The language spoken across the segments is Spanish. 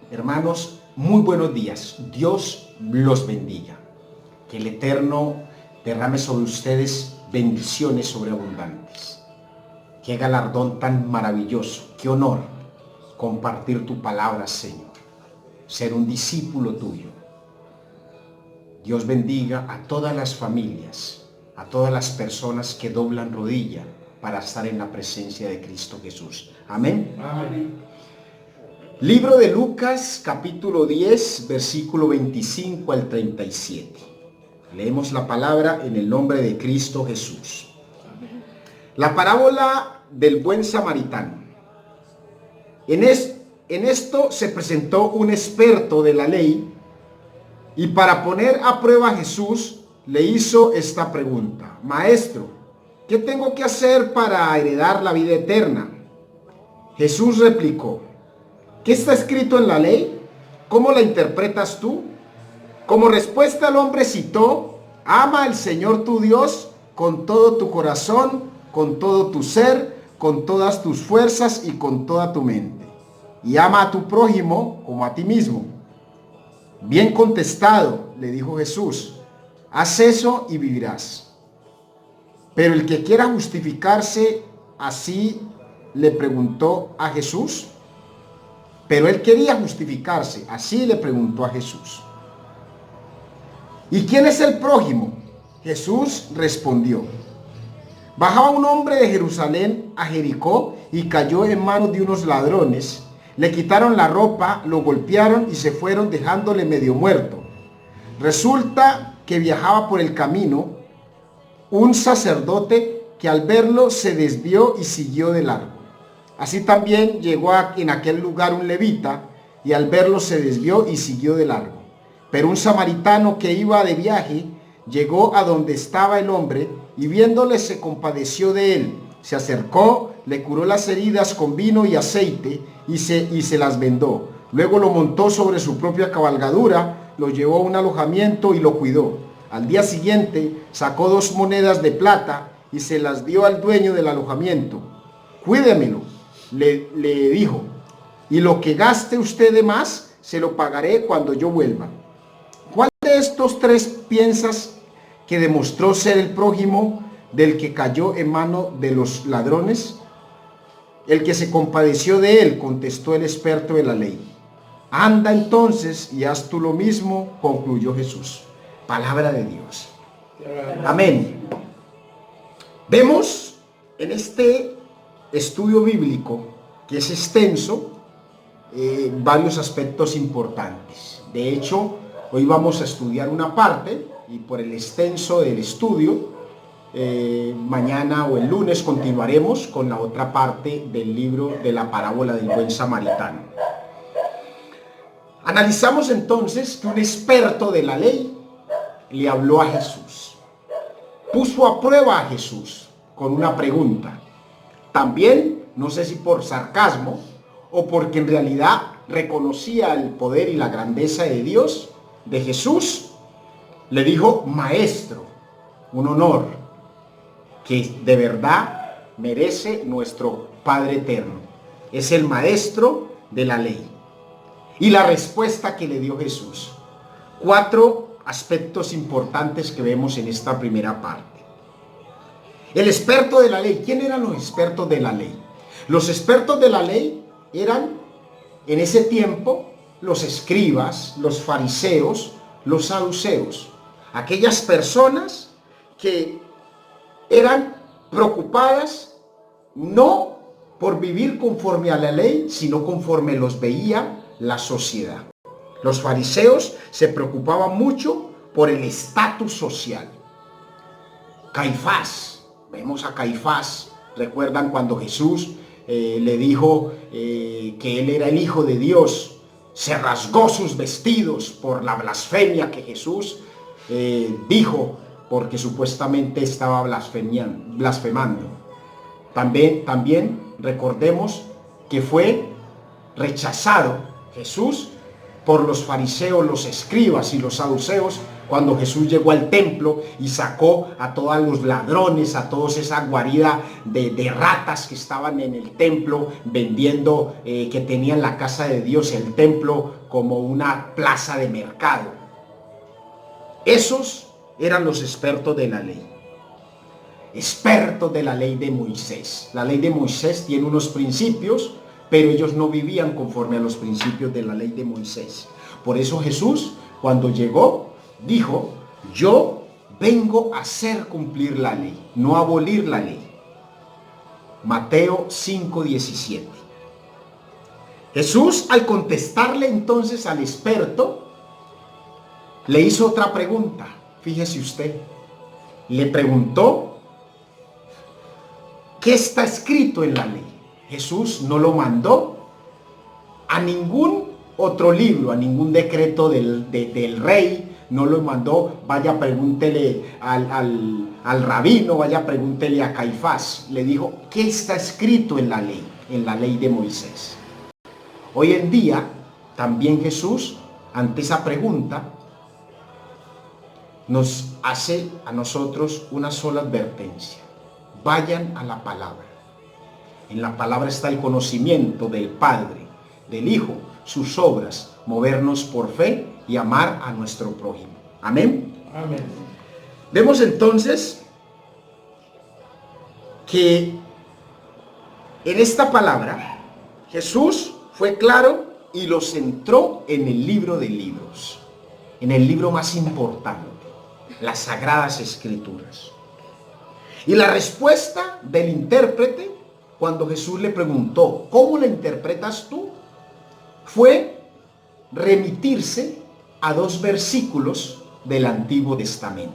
Hermanos, muy buenos días. Dios los bendiga. Que el Eterno derrame sobre ustedes bendiciones sobreabundantes. Qué galardón tan maravilloso, qué honor compartir tu palabra, Señor. Ser un discípulo tuyo. Dios bendiga a todas las familias, a todas las personas que doblan rodilla para estar en la presencia de Cristo Jesús. Amén. Amén. Libro de Lucas, capítulo 10, versículo 25 al 37. Leemos la palabra en el nombre de Cristo Jesús. La parábola del buen samaritano. En esto se presentó un experto de la ley y para poner a prueba a Jesús le hizo esta pregunta: Maestro, ¿qué tengo que hacer para heredar la vida eterna? Jesús replicó: ¿qué está escrito en la ley? ¿Cómo la interpretas tú? Como respuesta el hombre citó: ama al Señor tu Dios con todo tu corazón, con todo tu ser, con todas tus fuerzas y con toda tu mente. Y ama a tu prójimo como a ti mismo. Bien contestado, le dijo Jesús, haz eso y vivirás. Pero el que quiera justificarse así le preguntó a Jesús. Pero él quería justificarse, así le preguntó a Jesús: ¿y quién es el prójimo? Jesús respondió: bajaba un hombre de Jerusalén a Jericó y cayó en manos de unos ladrones. Le quitaron la ropa, lo golpearon y se fueron dejándole medio muerto. Resulta que viajaba por el camino un sacerdote que al verlo se desvió y siguió de largo. Así también llegó en aquel lugar un levita y al verlo se desvió y siguió de largo. Pero un samaritano que iba de viaje llegó a donde estaba el hombre y viéndole se compadeció de él. Se acercó, le curó las heridas con vino y aceite y se las vendó. Luego lo montó sobre su propia cabalgadura, lo llevó a un alojamiento y lo cuidó. Al día siguiente sacó 2 monedas de plata y se las dio al dueño del alojamiento. Cuídemelo, le dijo, y lo que gaste usted de más se lo pagaré cuando yo vuelva. ¿Cuál de estos 3 piensas que demostró ser el prójimo del que cayó en mano de los ladrones? El que se compadeció de él, contestó el experto de la ley. Anda entonces y haz tú lo mismo, concluyó Jesús. Palabra de Dios. Amén. Vemos en este estudio bíblico, que es extenso, varios aspectos importantes. De hecho, hoy vamos a estudiar una parte y por el extenso del estudio, mañana o el lunes continuaremos con la otra parte del libro de la parábola del buen samaritano. Analizamos entonces que un experto de la ley le habló a Jesús. Puso a prueba a Jesús con una pregunta. También, no sé si por sarcasmo o porque en realidad reconocía el poder y la grandeza de Dios, de Jesús, le dijo maestro, un honor que de verdad merece nuestro Padre Eterno. Es el maestro de la ley. Y la respuesta que le dio Jesús. 4 aspectos importantes que vemos en esta primera parte. El experto de la ley. ¿Quién eran los expertos de la ley? Los expertos de la ley eran, en ese tiempo, los escribas, los fariseos, los saduceos. Aquellas personas que eran preocupadas no por vivir conforme a la ley, sino conforme los veía la sociedad. Los fariseos se preocupaban mucho por el estatus social. Caifás, vemos a Caifás, recuerdan cuando Jesús le dijo que él era el Hijo de Dios, se rasgó sus vestidos por la blasfemia que Jesús dijo, porque supuestamente estaba blasfemando. También recordemos que fue rechazado Jesús por los fariseos, los escribas y los saduceos, cuando Jesús llegó al templo y sacó a todos los ladrones, a todos esa guarida de ratas que estaban en el templo vendiendo, que tenían la casa de Dios, el templo, como una plaza de mercado. Esos eran los expertos de la ley. Expertos de la ley de Moisés. La ley de Moisés tiene unos principios, pero ellos no vivían conforme a los principios de la ley de Moisés. Por eso Jesús, cuando llegó, dijo: yo vengo a hacer cumplir la ley, no a abolir la ley. Mateo 5:17. Jesús, al contestarle entonces al experto, le hizo otra pregunta. Fíjese usted, le preguntó: ¿qué está escrito en la ley? Jesús no lo mandó a ningún otro libro, a ningún decreto del rey, no lo mandó: vaya pregúntele al rabino, vaya pregúntele a Caifás. Le dijo: ¿qué está escrito en la ley de Moisés? Hoy en día, también Jesús, ante esa pregunta, nos hace a nosotros una sola advertencia: vayan a la palabra. En la palabra está el conocimiento del Padre, del Hijo, sus obras, movernos por fe y amar a nuestro prójimo. Amén. Amén. Vemos entonces que en esta palabra Jesús fue claro y lo centró en el libro de libros, en el libro más importante, las Sagradas Escrituras. Y la respuesta del intérprete, cuando Jesús le preguntó: ¿cómo la interpretas tú?, fue remitirse a dos versículos del Antiguo Testamento,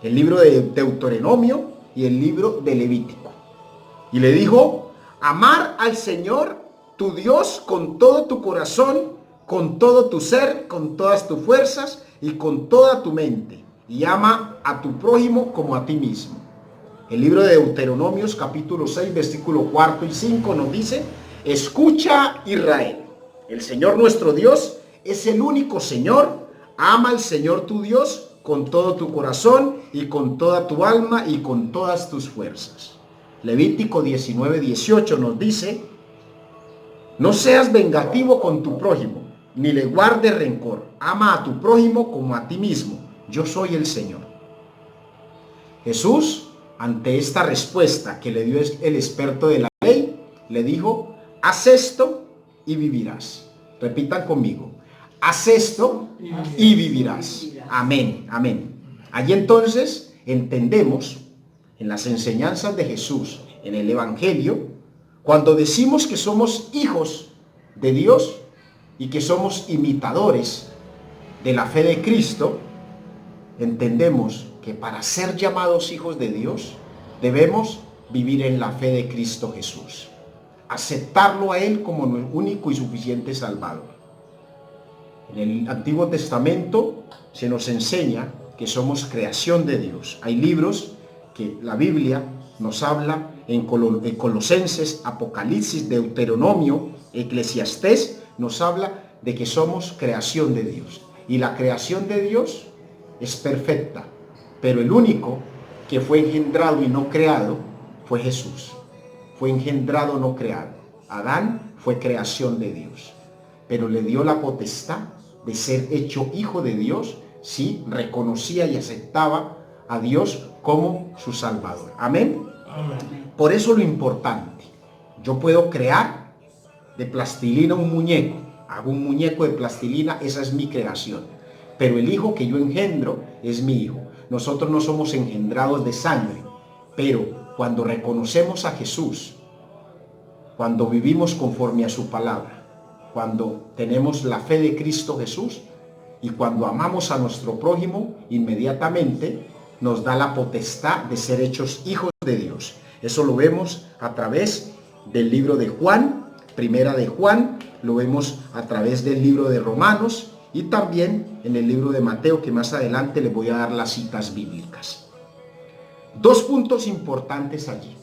el libro de Deuteronomio y el libro de Levítico. Y le dijo: amar al Señor tu Dios con todo tu corazón, con todo tu ser, con todas tus fuerzas y con toda tu mente, y ama a tu prójimo como a ti mismo. El libro de Deuteronomios capítulo 6 versículo 4 y 5 nos dice: escucha, Israel, el Señor nuestro Dios es el único Señor. Ama al Señor tu Dios con todo tu corazón y con toda tu alma y con todas tus fuerzas. Levítico 19:18 nos dice: no seas vengativo con tu prójimo, ni le guardes rencor. Ama a tu prójimo como a ti mismo. Yo soy el Señor. Jesús, ante esta respuesta que le dio el experto de la ley, le dijo: haz esto y vivirás. Repitan conmigo: haz esto y vivirás. Amén, amén. Allí entonces entendemos, en las enseñanzas de Jesús, en el Evangelio, cuando decimos que somos hijos de Dios y que somos imitadores de la fe de Cristo, entendemos que para ser llamados hijos de Dios debemos vivir en la fe de Cristo Jesús, aceptarlo a Él como nuestro único y suficiente Salvador. En el Antiguo Testamento se nos enseña que somos creación de Dios. Hay libros que la Biblia nos habla en Colosenses, Apocalipsis, Deuteronomio, Eclesiastés, nos habla de que somos creación de Dios. Y la creación de Dios es perfecta, pero el único que fue engendrado y no creado fue Jesús. Fue engendrado, no creado. Adán fue creación de Dios, pero le dio la potestad de ser hecho hijo de Dios si reconocía y aceptaba a Dios como su Salvador. Amén. Amén. Por eso lo importante: yo puedo crear de plastilina un muñeco, hago un muñeco de plastilina, esa es mi creación, pero el hijo que yo engendro es mi hijo. Nosotros no somos engendrados de sangre, pero cuando reconocemos a Jesús, cuando vivimos conforme a su palabra, cuando tenemos la fe de Cristo Jesús y cuando amamos a nuestro prójimo, inmediatamente nos da la potestad de ser hechos hijos de Dios. Eso lo vemos a través del libro de Juan, primera de Juan, lo vemos a través del libro de Romanos y también en el libro de Mateo, que más adelante les voy a dar las citas bíblicas. Dos puntos importantes allí.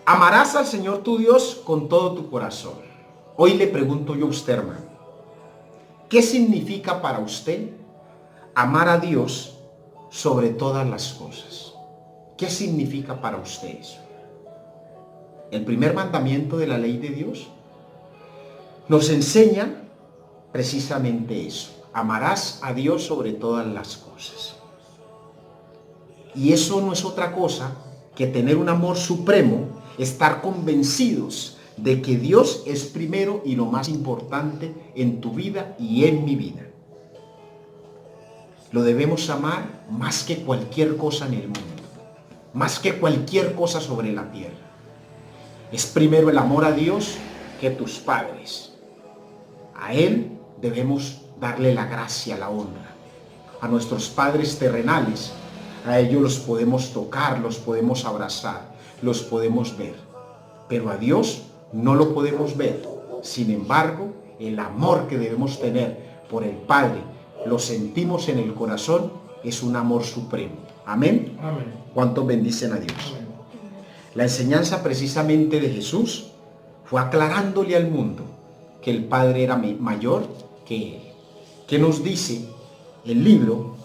Amarás al Señor tu Dios con todo tu corazón. Hoy le pregunto yo a usted, hermano, ¿Qué significa para usted amar a Dios sobre todas las cosas? ¿Qué significa para usted eso? El primer mandamiento de la ley de Dios nos enseña precisamente eso. Amarás a Dios sobre todas las cosas. Y eso no es otra cosa que tener un amor supremo, estar convencidos de que Dios es primero y lo más importante en tu vida y en mi vida. Lo debemos amar más que cualquier cosa en el mundo, más que cualquier cosa sobre la tierra. Es primero el amor a Dios que tus padres. A Él debemos darle la gracia, la honra. A nuestros padres terrenales, a ellos los podemos tocar, los podemos abrazar, los podemos ver. Pero a Dios no lo podemos ver. Sin embargo, el amor que debemos tener por el Padre, lo sentimos en el corazón, es un amor supremo. Amén. Amén. ¿Cuántos bendicen a Dios? Amén. La enseñanza precisamente de Jesús fue aclarándole al mundo que el Padre era mayor que Él. ¿Qué nos dice el libro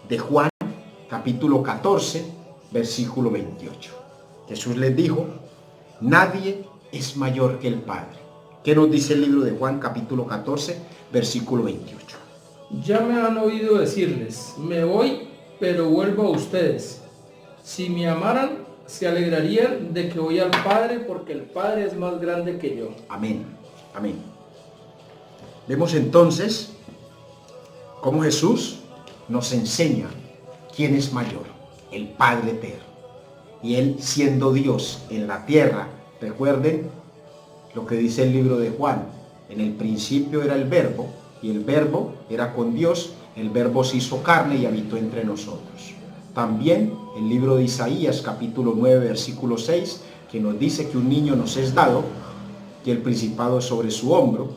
de Juan, capítulo 14, versículo 28? Jesús les dijo, nadie es mayor que el Padre. ¿Qué nos dice el libro de Juan, capítulo 14, versículo 28? Ya me han oído decirles, me voy, pero vuelvo a ustedes. Si me amaran, se alegrarían de que voy al Padre, porque el Padre es más grande que yo. Amén, amén. Vemos entonces cómo Jesús nos enseña quién es mayor, el Padre eterno. Y Él siendo Dios en la tierra, recuerden lo que dice el libro de Juan, en el principio era el Verbo, y el Verbo era con Dios, el Verbo se hizo carne y habitó entre nosotros. También el libro de Isaías, capítulo 9, versículo 6, que nos dice que un niño nos es dado, que el principado es sobre su hombro,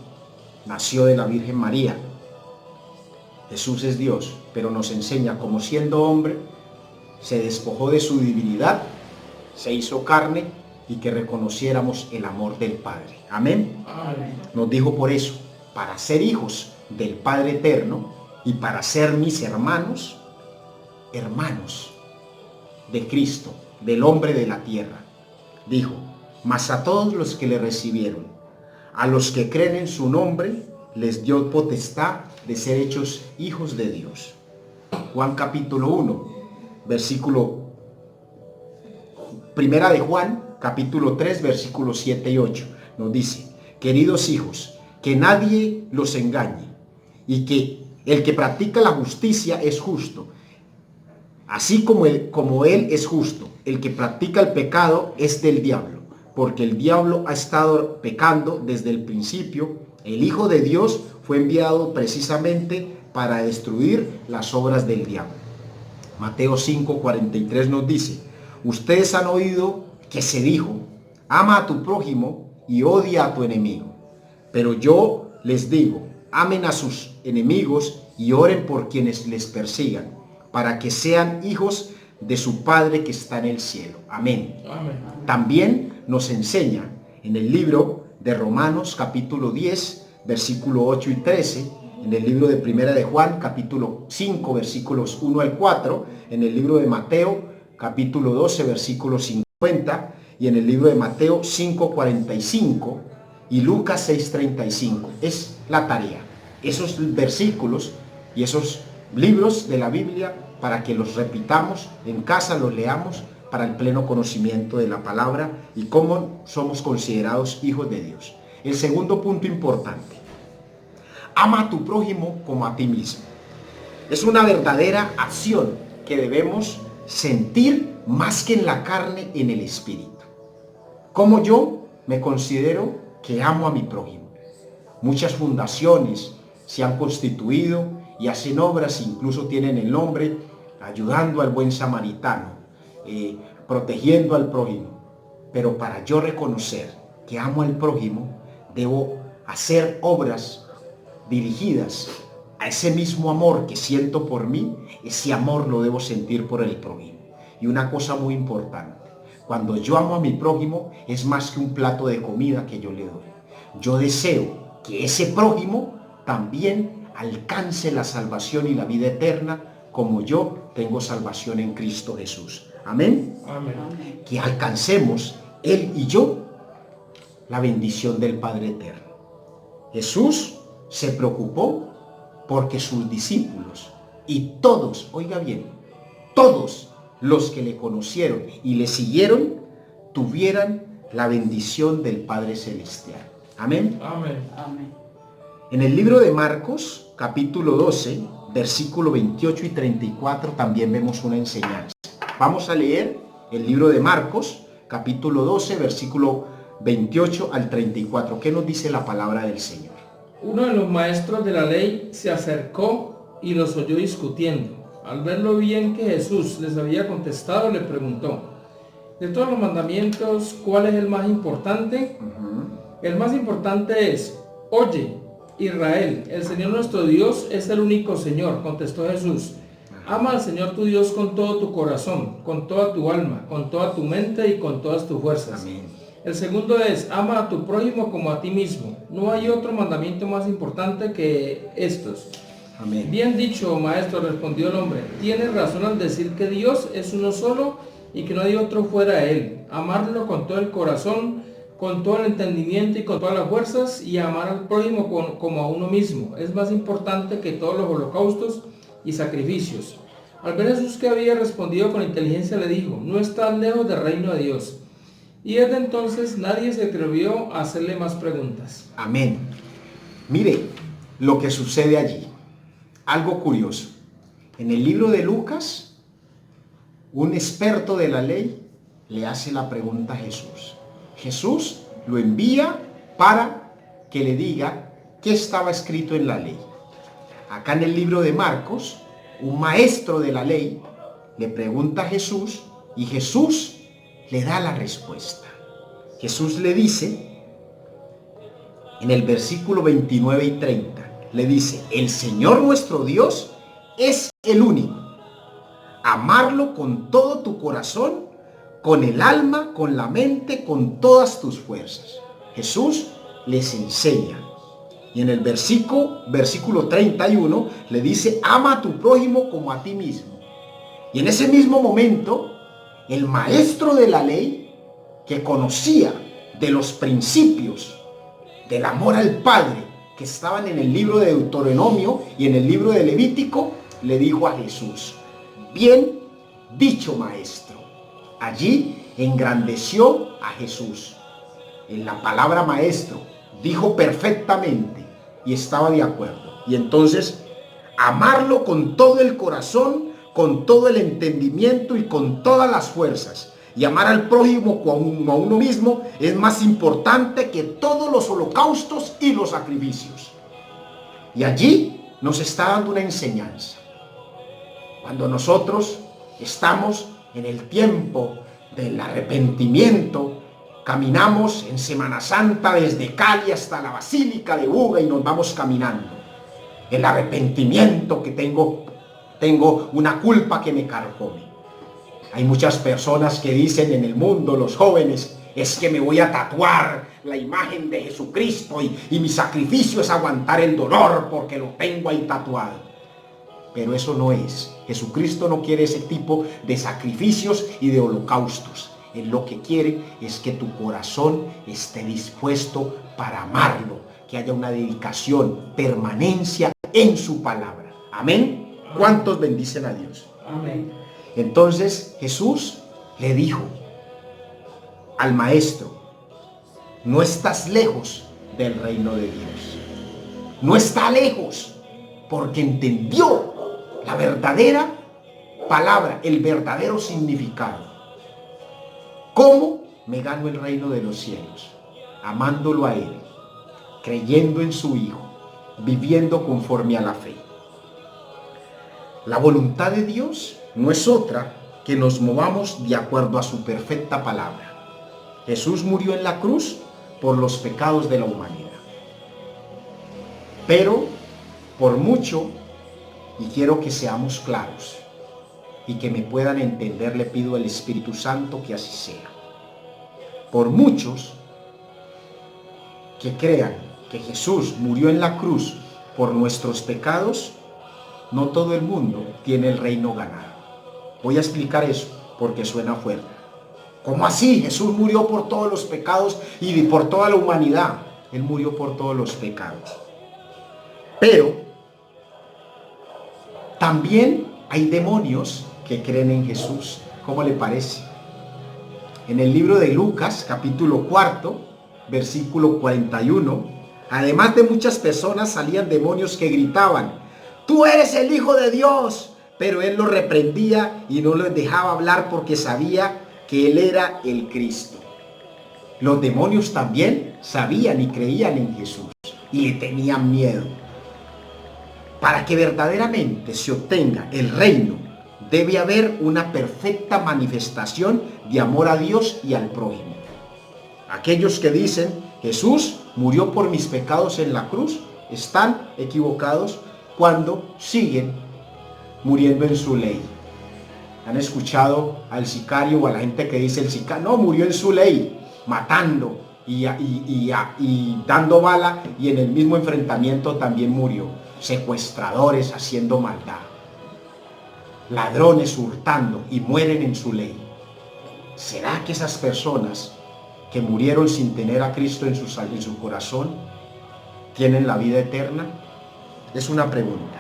nació de la Virgen María. Jesús es Dios, pero nos enseña como siendo hombre, se despojó de su divinidad, se hizo carne y que reconociéramos el amor del Padre. Amén. Amén. Nos dijo por eso, para ser hijos del Padre eterno y para ser mis hermanos, hermanos de Cristo, del hombre de la tierra. Dijo, mas a todos los que le recibieron, a los que creen en su nombre, les dio potestad de ser hechos hijos de Dios. Juan capítulo 1, versículo, primera de Juan, capítulo 3, versículos 7 y 8, nos dice, queridos hijos, que nadie los engañe, y que el que practica la justicia es justo, así como él es justo. El que practica el pecado es del diablo, porque el diablo ha estado pecando desde el principio. El Hijo de Dios fue enviado precisamente para destruir las obras del diablo. Mateo 5:43 nos dice, ustedes han oído que se dijo, ama a tu prójimo y odia a tu enemigo. Pero yo les digo, amen a sus enemigos y oren por quienes les persigan, para que sean hijos de su Padre que está en el cielo. Amén. Amén. También nos enseña en el libro de Romanos capítulo 10, versículo 8 y 13, en el libro de Primera de Juan capítulo 5, versículos 1 al 4, en el libro de Mateo capítulo 12, versículo 50, y en el libro de Mateo 5:45 y Lucas 6:35. Es la tarea. Esos versículos y esos libros de la Biblia, para que los repitamos en casa, los leamos para el pleno conocimiento de la palabra y cómo somos considerados hijos de Dios. El segundo punto importante, ama a tu prójimo como a ti mismo. Es una verdadera acción que debemos sentir más que en la carne, en el espíritu. Como yo me considero que amo a mi prójimo. Muchas fundaciones se han constituido y hacen obras, incluso tienen el nombre, ayudando al buen samaritano, protegiendo al prójimo. Pero para yo reconocer que amo al prójimo, debo hacer obras dirigidas a ese mismo amor que siento por mí. Ese amor lo debo sentir por el prójimo. Y una cosa muy importante, cuando yo amo a mi prójimo, es más que un plato de comida que yo le doy. Yo deseo que ese prójimo también alcance la salvación y la vida eterna como yo tengo salvación en Cristo Jesús. Amén. Amén. Que alcancemos, Él y yo, la bendición del Padre Eterno. Jesús se preocupó porque sus discípulos y todos, oiga bien, todos los que le conocieron y le siguieron, tuvieran la bendición del Padre Celestial. Amén. Amén. Amén. En el libro de Marcos, capítulo 12, versículo 28 y 34, también vemos una enseñanza. Vamos a leer el libro de Marcos, capítulo 12, versículo 28 al 34. ¿Qué nos dice la palabra del Señor? Uno de los maestros de la ley se acercó y los oyó discutiendo. Al ver lo bien que Jesús les había contestado, le preguntó: de todos los mandamientos, ¿cuál es el más importante? El más importante es: oye, Israel, el Señor nuestro Dios es el único Señor, contestó Jesús. Ama al Señor tu Dios con todo tu corazón, con toda tu alma, con toda tu mente y con todas tus fuerzas. Amén. El segundo es: ama a tu prójimo como a ti mismo. No hay otro mandamiento más importante que estos. Amén. Bien dicho, maestro, respondió el hombre. Tienes razón al decir que Dios es uno solo y que no hay otro fuera de él. Amarlo con todo el corazón, con todo el entendimiento y con todas las fuerzas, y amar al prójimo como a uno mismo. Es más importante que todos los holocaustos y sacrificios. Al ver Jesús que había respondido con inteligencia, le dijo: no estás lejos del reino de Dios. Y desde entonces nadie se atrevió a hacerle más preguntas. Amén. Mire lo que sucede allí. Algo curioso. En el libro de Lucas, un experto de la ley le hace la pregunta a Jesús. Jesús lo envía para que le diga qué estaba escrito en la ley. Acá en el libro de Marcos, un maestro de la ley le pregunta a Jesús y Jesús le da la respuesta. Jesús le dice, en el versículo 29 y 30, le dice: el Señor nuestro Dios es el único. Amarlo con todo tu corazón, con el alma, con la mente, con todas tus fuerzas. Jesús les enseña. Y en el versículo 31 le dice: ama a tu prójimo como a ti mismo. Y en ese mismo momento, el maestro de la ley, que conocía de los principios del amor al Padre, que estaban en el libro de Deuteronomio y en el libro de Levítico, le dijo a Jesús: bien dicho, maestro. Allí engrandeció a Jesús. En la palabra maestro dijo perfectamente y estaba de acuerdo. Y entonces, amarlo con todo el corazón, con todo el entendimiento y con todas las fuerzas, y amar al prójimo como a uno mismo, es más importante que todos los holocaustos y los sacrificios. Y allí nos está dando una enseñanza. Cuando nosotros estamos en el tiempo del arrepentimiento, caminamos en Semana Santa desde Cali hasta la Basílica de Buga y nos vamos caminando. El arrepentimiento que tengo una culpa que me carcome. Hay muchas personas que dicen en el mundo, los jóvenes: es que me voy a tatuar la imagen de Jesucristo y mi sacrificio es aguantar el dolor porque lo tengo ahí tatuado. Pero eso no es. Jesucristo no quiere ese tipo de sacrificios y de holocaustos. Él lo que quiere es que tu corazón esté dispuesto para amarlo, que haya una dedicación, permanencia en su palabra. Amén. ¿Cuántos bendicen a Dios? Amén. Entonces Jesús le dijo al maestro: no estás lejos del reino de Dios. No está lejos, porque entendió la verdadera palabra, el verdadero significado. ¿Cómo me gano el reino de los cielos? Amándolo a Él, creyendo en su Hijo, viviendo conforme a la fe. La voluntad de Dios no es otra que nos movamos de acuerdo a su perfecta palabra. Jesús murió en la cruz por los pecados de la humanidad. Pero por mucho, y quiero que seamos claros y que me puedan entender, le pido al Espíritu Santo que así sea. Por muchos que crean que Jesús murió en la cruz por nuestros pecados, no todo el mundo tiene el reino ganado. Voy a explicar eso porque suena fuerte. ¿Cómo así? Jesús murió por todos los pecados y por toda la humanidad. Él murió por todos los pecados. Pero también hay demonios que creen en Jesús. ¿Cómo le parece? En el libro de Lucas, capítulo 4, versículo 41, además de muchas personas salían demonios que gritaban: tú eres el Hijo de Dios. Pero él los reprendía y no les dejaba hablar porque sabía que él era el Cristo. Los demonios también sabían y creían en Jesús y le tenían miedo. Para que verdaderamente se obtenga el reino, debe haber una perfecta manifestación de amor a Dios y al prójimo. Aquellos que dicen: Jesús murió por mis pecados en la cruz, están equivocados cuando siguen muriendo en su ley. ¿Han escuchado al sicario o a la gente que dice el sicario? No, murió en su ley, matando y dando bala, y en el mismo enfrentamiento también murió. Secuestradores haciendo maldad, ladrones hurtando y mueren en su ley. ¿Será que esas personas que murieron sin tener a Cristo en su corazón tienen la vida eterna? Es una pregunta.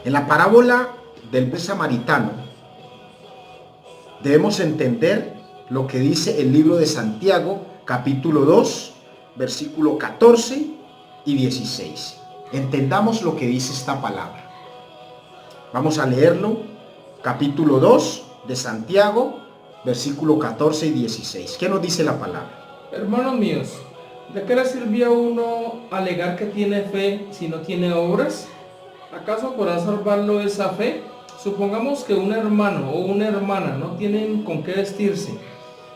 En la parábola del buen samaritano debemos entender lo que dice el libro de Santiago, capítulo 2, versículo 14 y 16. Entendamos lo que dice esta palabra. Vamos a leerlo, capítulo 2 de Santiago, versículo 14 y 16. ¿Qué nos dice la palabra? Hermanos míos, ¿de qué le sirve a uno alegar que tiene fe si no tiene obras? ¿Acaso podrá salvarlo esa fe? Supongamos que un hermano o una hermana no tienen con qué vestirse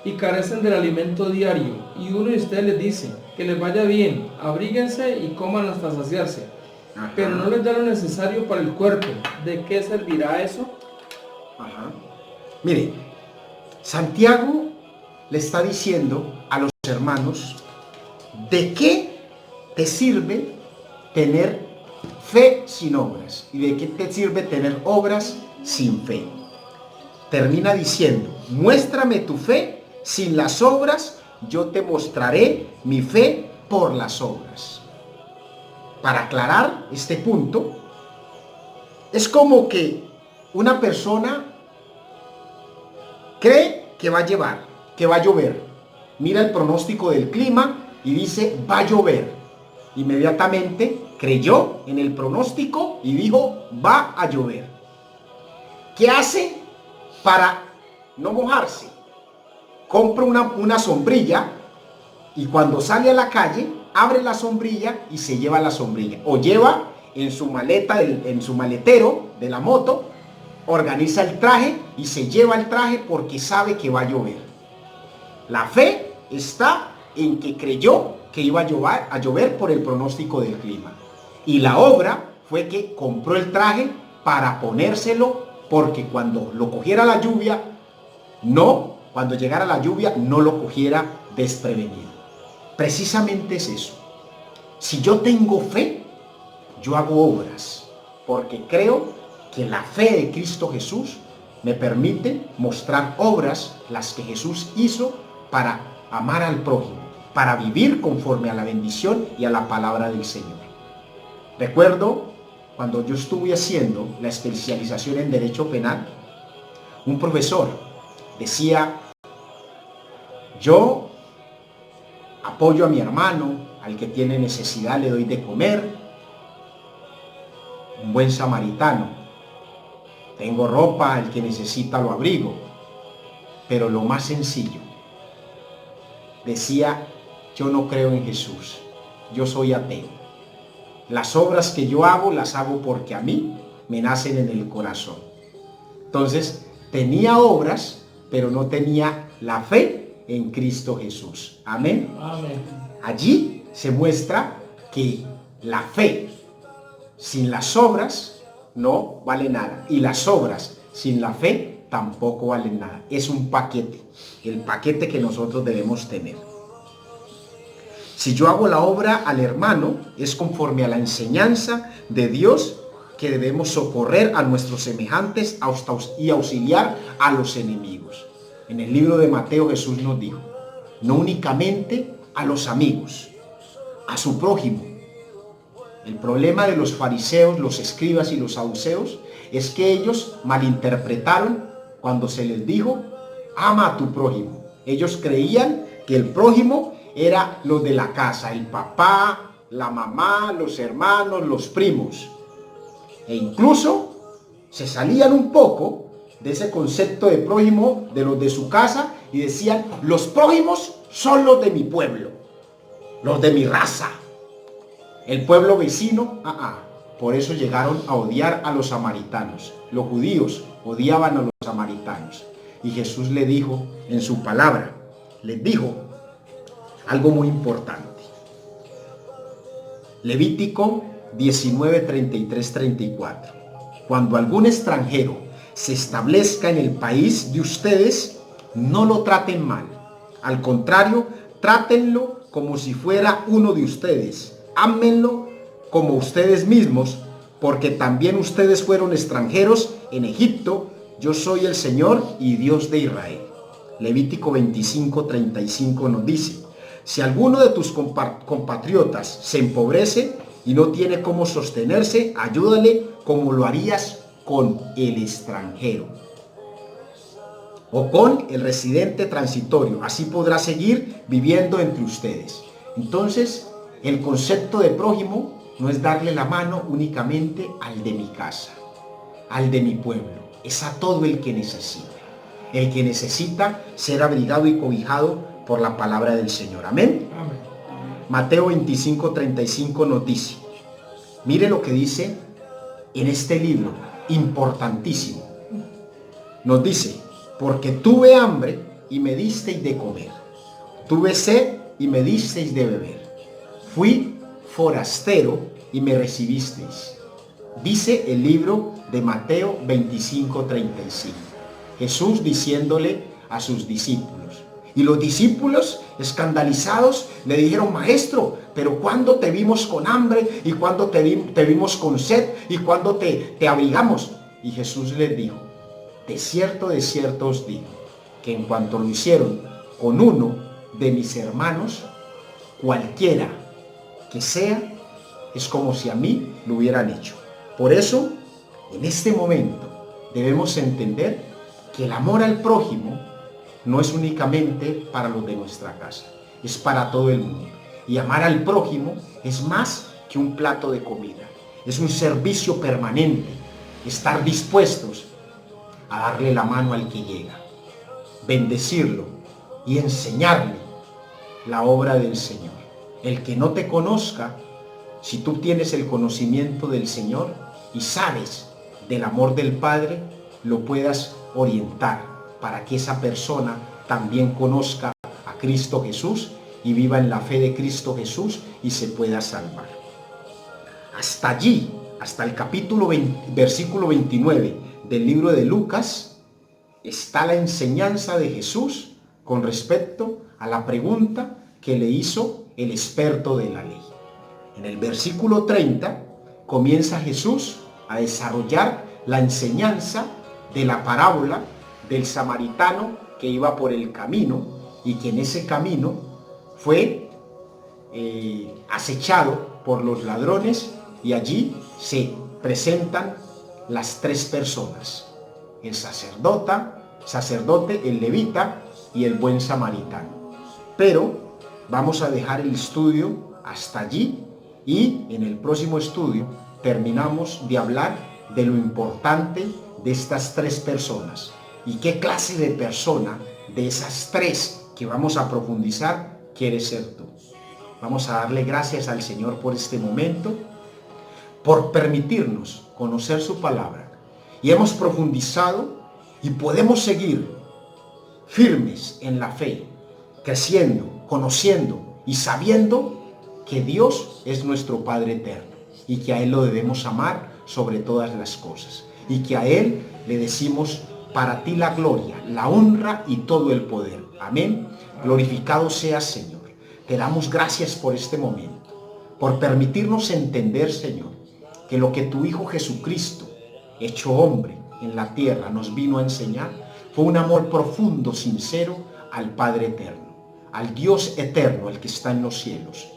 y carecen del alimento diario, y uno de ustedes les dice que les vaya bien, abríguense y coman hasta saciarse, pero no les da lo necesario para el cuerpo. ¿De qué servirá eso? Mire, Santiago le está diciendo a los hermanos: ¿de qué te sirve tener fe sin obras? ¿Y de qué te sirve tener obras sin fe? Termina diciendo: muéstrame tu fe sin las obras, yo te mostraré mi fe por las obras. Para aclarar este punto, es como que una persona cree que va a llover, mira el pronóstico del clima y dice: va a llover. Inmediatamente creyó en el pronóstico y dijo: va a llover. ¿Qué hace para no mojarse? Compra una sombrilla, y cuando sale a la calle abre la sombrilla y se lleva la sombrilla, o lleva en su maleta, en su maletero de la moto, organiza el traje y se lleva el traje porque sabe que va a llover. La fe está en que creyó que iba a llover por el pronóstico del clima, y la obra fue que compró el traje para ponérselo, porque cuando lo cogiera la lluvia, cuando llegara la lluvia no lo cogiera desprevenido. Precisamente es eso. Si yo tengo fe, yo hago obras, porque creo que la fe de Cristo Jesús me permite mostrar obras, las que Jesús hizo para amar al prójimo, para vivir conforme a la bendición y a la palabra del Señor. Recuerdo cuando yo estuve haciendo la especialización en Derecho Penal, un profesor decía: yo apoyo a mi hermano, al que tiene necesidad le doy de comer, un buen samaritano, tengo ropa, al que necesita lo abrigo, pero lo más sencillo, decía: yo no creo en Jesús, yo soy ateo. Las obras que yo hago las hago porque a mí me nacen en el corazón. Entonces, tenía obras, pero no tenía la fe en Cristo Jesús. Amén. Amén. Allí se muestra que la fe sin las obras no vale nada, y las obras sin la fe tampoco valen nada. Es un paquete, el paquete que nosotros debemos tener. Si yo hago la obra al hermano, es conforme a la enseñanza de Dios que debemos socorrer a nuestros semejantes y auxiliar a los enemigos. En el libro de Mateo Jesús nos dijo, no únicamente a los amigos, a su prójimo. El problema de los fariseos, los escribas y los saduceos es que ellos malinterpretaron cuando se les dijo, ama a tu prójimo. Ellos creían que el prójimo era los de la casa, el papá, la mamá, los hermanos, los primos. E incluso se salían un poco de ese concepto de prójimo de los de su casa y decían, los prójimos son los de mi pueblo, los de mi raza. El pueblo vecino, por eso llegaron a odiar a los samaritanos. Los judíos odiaban a los samaritanos. Y Jesús le dijo en su palabra, les dijo algo muy importante. Levítico 19, 33, 34. Cuando algún extranjero se establezca en el país de ustedes, no lo traten mal. Al contrario, trátenlo como si fuera uno de ustedes. Ámenlo como ustedes mismos, porque también ustedes fueron extranjeros en Egipto. Yo soy el Señor y Dios de Israel. Levítico 25, 35 nos dice, si alguno de tus compatriotas se empobrece y no tiene cómo sostenerse, ayúdale como lo harías con el extranjero o con el residente transitorio. Así podrá seguir viviendo entre ustedes. Entonces, el concepto de prójimo no es darle la mano únicamente al de mi casa, al de mi pueblo. Es a todo el que necesita. El que necesita ser abrigado y cobijado por la palabra del Señor. Amén. Amén. Mateo 25, 35 nos dice, mire lo que dice en este libro, importantísimo. Nos dice, porque tuve hambre y me disteis de comer, tuve sed y me disteis de beber, fui forastero y me recibisteis. Dice el libro de Mateo 25, 35. Jesús diciéndole a sus discípulos. Y los discípulos, escandalizados, le dijeron, maestro, pero ¿cuándo te vimos con hambre? ¿Y cuándo te vimos con sed? ¿Y cuándo te abrigamos? Y Jesús les dijo, de cierto os digo, que en cuanto lo hicieron con uno de mis hermanos, cualquiera que sea, es como si a mí lo hubieran hecho. Por eso, en este momento, debemos entender que el amor al prójimo no es únicamente para los de nuestra casa, es para todo el mundo. Y amar al prójimo es más que un plato de comida, es un servicio permanente, estar dispuestos a darle la mano al que llega, bendecirlo y enseñarle la obra del Señor. El que no te conozca, si tú tienes el conocimiento del Señor y sabes del amor del Padre, lo puedas orientar para que esa persona también conozca a Cristo Jesús y viva en la fe de Cristo Jesús y se pueda salvar. Hasta allí, hasta el capítulo 20, versículo 29 del libro de Lucas, está la enseñanza de Jesús con respecto a la pregunta que le hizo el experto de la ley. En el versículo 30 comienza Jesús a desarrollar la enseñanza de la parábola del samaritano que iba por el camino y que en ese camino fue acechado por los ladrones, y allí se presentan las tres personas, el sacerdote, el levita y el buen samaritano. Pero vamos a dejar el estudio hasta allí y en el próximo estudio terminamos de hablar de lo importante de estas tres personas y qué clase de persona de esas tres que vamos a profundizar quieres ser tú. Vamos a darle gracias al Señor por este momento, por permitirnos conocer su palabra, y hemos profundizado y podemos seguir firmes en la fe, creciendo, conociendo y sabiendo que Dios es nuestro Padre eterno y que a Él lo debemos amar sobre todas las cosas y que a Él le decimos: para ti la gloria, la honra y todo el poder. Amén. Glorificado seas, Señor. Te damos gracias por este momento, por permitirnos entender, Señor, que lo que tu Hijo Jesucristo, hecho hombre en la tierra, nos vino a enseñar, fue un amor profundo, sincero al Padre eterno, al Dios eterno, el que está en los cielos.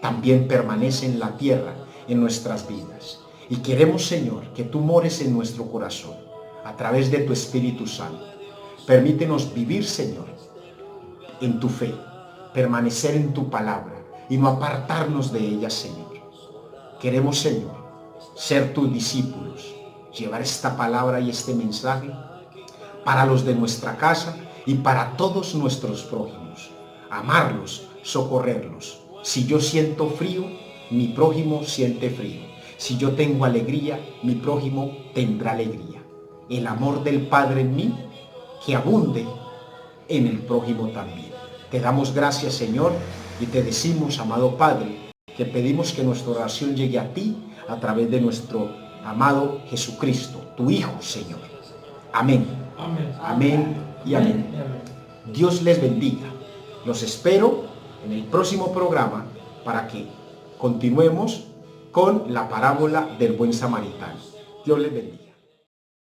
También permanece en la tierra, en nuestras vidas. Y queremos, Señor, que tú mores en nuestro corazón, a través de tu Espíritu Santo. Permítenos vivir, Señor, en tu fe, permanecer en tu palabra y no apartarnos de ella, Señor. Queremos, Señor, ser tus discípulos, llevar esta palabra y este mensaje para los de nuestra casa y para todos nuestros prójimos. Amarlos, socorrerlos. Si yo siento frío, mi prójimo siente frío. Si yo tengo alegría, mi prójimo tendrá alegría. El amor del Padre en mí, que abunde en el prójimo también. Te damos gracias, Señor, y te decimos, amado Padre, que pedimos que nuestra oración llegue a ti a través de nuestro amado Jesucristo, tu Hijo, Señor. Amén. Amén. Amén y amén. Dios les bendiga. Los espero en el próximo programa para que continuemos con la parábola del buen samaritano. Dios les bendiga.